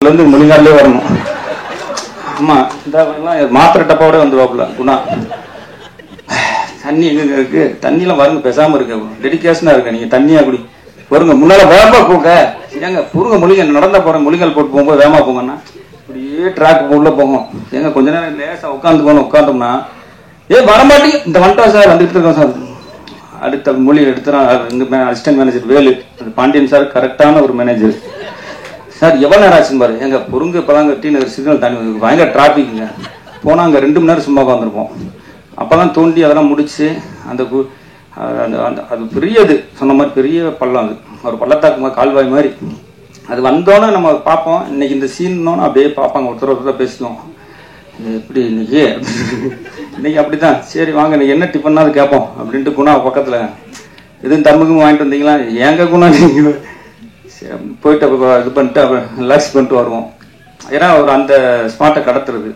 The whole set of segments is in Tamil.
மொழிங்காலே வரணும். ஆமா, இந்த மாத்திரை டப்பாவோட வந்துருவாப்புல குணா. தண்ணி எங்க இருக்கு? தண்ணியெல்லாம் வருங்க, பேசாம இருக்க, டெடிகேஷனா இருக்க. நீங்க தண்ணியா குடி வருங்க, முன்னால வேகமா போங்க. ஏங்க பொருங்க மொழிங்க, நடந்தா போறேன் மொழிகள் போட்டு போகும்போது வேகமா போங்கன்னா இப்படியே ட்ராக் உள்ள போகும். ஏங்க கொஞ்ச நேரம் லேசா உட்காந்து போகணும். உட்காந்தோம்னா வரமாட்டி இந்த வந்துட்டா சார், வந்துட்டு இருக்கோம் சார். அடுத்த மொழி எடுத்துறான் assistant manager Velu, Pandian sir கரெக்டான ஒரு மேனேஜர் சார். எவ்வளவு நேரம் ஆச்சுன்னு பாரு. எங்க பொருங்க இப்பதாங்க டி நகர் சிக்னல் தாண்டி பயங்கர டிராபிக்ங்க. போனா அங்க 2 மணி நேரம் சும்மா உட்காந்துருப்போம். அப்பதான் தோண்டி அதெல்லாம் முடிச்சு அந்த அது பெரியது சொன்ன மாதிரி பெரிய பள்ளம். அது ஒரு பள்ளத்தாக்கு கால்வாய் மாதிரி. அது வந்தோன்னே நம்ம பார்ப்போம். இன்னைக்கு இந்த சீன்னோன்னு அப்படியே பார்ப்பாங்க, ஒருத்தர் பேசுவோம். எப்படி இன்னைக்கு இன்னைக்கு அப்படித்தான். சரி வாங்க இன்னைக்கு என்ன டிஃபன்னாவது கேட்போம் அப்படின்ட்டு குணா பக்கத்துல எதுவும் தர்மக்கும் வாங்கிட்டு வந்தீங்களா? ஏங்க குணா நீங்க போயிட்டு இது பண்ணிட்டு ரிலாக்ஸ் பண்ணிட்டு வருவோம். ஏன்னா ஒரு அந்த ஸ்மார்ட்டை கடத்துறது.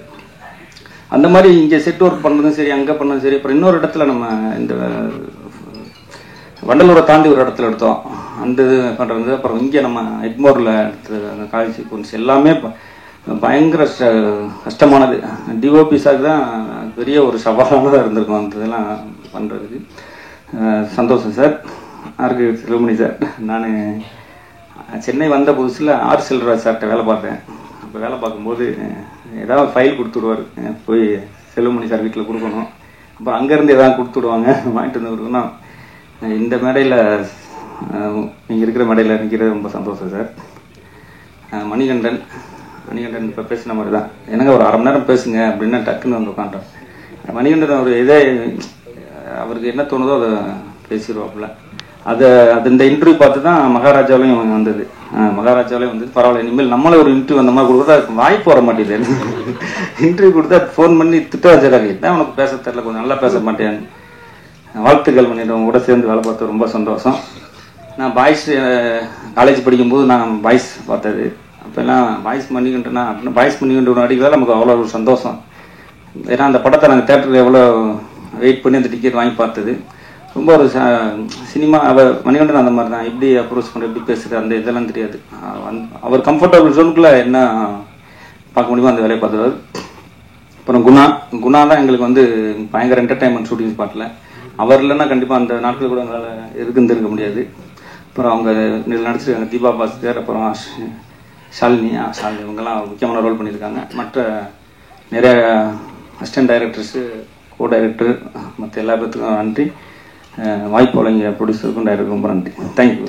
அந்த மாதிரி இங்கே செட் ஒர்க் பண்ணுறதும் சரி, அங்கே பண்ணதும் சரி. அப்புறம் இன்னொரு இடத்துல நம்ம இந்த வண்டலூரை தாண்டி ஒரு இடத்துல எடுத்தோம். அந்த இது பண்ணுறது. அப்புறம் இங்கே நம்ம எட்மோரில் எடுத்தது அந்த காலேஜ் சீக்வன்ஸ் எல்லாமே பயங்கர கஷ்டமானது. டிஓபி சார் தான் பெரிய ஒரு சவாலானதாக இருந்திருக்கும் அந்த இதெல்லாம் பண்ணுறதுக்கு. சந்தோஷம் சார். ஆர்கே செல்வமணி சார், நான் சென்னை வந்த புதுசில் ஆர் செல்வராஜ் சார்கிட்ட வேலை பார்த்தேன். அப்போ வேலை பார்க்கும்போது ஏதாவது ஃபைல் கொடுத்துடுவார், போய் செல்வமணி சார் வீட்டில் கொடுக்கணும். அப்புறம் அங்கேருந்து எதாவது கொடுத்துடுவாங்க, வாங்கிட்டு வந்து கொடுக்கணும். இந்த மேடையில் நீங்கள் இருக்கிற மேடையில் நிற்கிறது ரொம்ப சந்தோஷம் சார். மணிகண்டன் இப்போ பேசின மாதிரி தான். எனக்கு ஒரு 1/2 மணி நேரம் பேசுங்க அப்படின்னா டக்குன்னு வந்து உட்காண்டோம். மணிகண்டன் ஒரு இதே அவருக்கு என்ன தோணுதோ அதை பேசிடுவாப்புல. அது இந்த இன்டர்வியூ பார்த்து தான் மகாராஜாவிலையும் வந்தது. மகாராஜாவிலையும் வந்து பரவாயில்ல, இனிமேல் நம்மளே ஒரு இன்டர்வியூ அந்த மாதிரி கொடுத்தா வாய்ப்பு வர மாட்டேது. இன்டர்வியூ கொடுத்தா ஃபோன் பண்ணி திட்ட வச்சிடறாங்க, என்ன உனக்கு பேச தெரியல, கொஞ்சம் நல்லா பேச மாட்டேன். வாழ்த்துக்கள் பண்ணிட்டு கூட சேர்ந்து வேலை பார்த்து ரொம்ப சந்தோஷம். நான் பாய்ஸ் காலேஜ் படிக்கும்போது நான் பாய்ஸ் பார்த்தது. அப்போல்லாம் பாய்ஸ் மணிகண்டனா அப்படின்னா பாய்ஸ் மணிகண்டன் அடிக்கிறதா நமக்கு அவ்வளோ ஒரு சந்தோஷம். ஏன்னா அந்த படத்தை நாங்கள் தேட்டரில் எவ்வளோ வெயிட் பண்ணி அந்த டிக்கெட் வாங்கி பார்த்தது. ரொம்ப ஒரு சினிமா மணிகண்டன் அந்த மாதிரி தான். எப்படி அப்ரோச் பண்ணுற, எப்படி பேசுகிறது, அந்த இதெல்லாம் தெரியாது. அவர் கம்ஃபர்டபுள் ஜோனுக்குள்ளே என்ன பார்க்க முடியுமோ அந்த வேலையை பார்த்துருவார். அப்புறம் குணா தான் எங்களுக்கு வந்து பயங்கர என்டர்டைன்மெண்ட் ஷூட்டிங் ஸ்பாட்டில். அவர் இல்லைன்னா கண்டிப்பாக அந்த நாட்கள் கூட எங்களால் இருக்க முடியாது. அப்புறம் அவங்க நடிச்சிருக்காங்க தீபா பாஸ்கர், அப்புறம் ஷாலினி இவங்கெல்லாம் முக்கியமான ரோல் பண்ணியிருக்காங்க. மற்ற நிறைய அசிஸ்டன்ட் டைரக்டர்ஸு, கோ டைரக்டர், மற்ற எல்லா பேர்த்துக்கும் நன்றி. வாய்ப்பு வழங்கிய ப்ரொடியூசருக்கும் டைரக்டருக்கும் ரொம்ப நன்றி. தேங்க்யூ.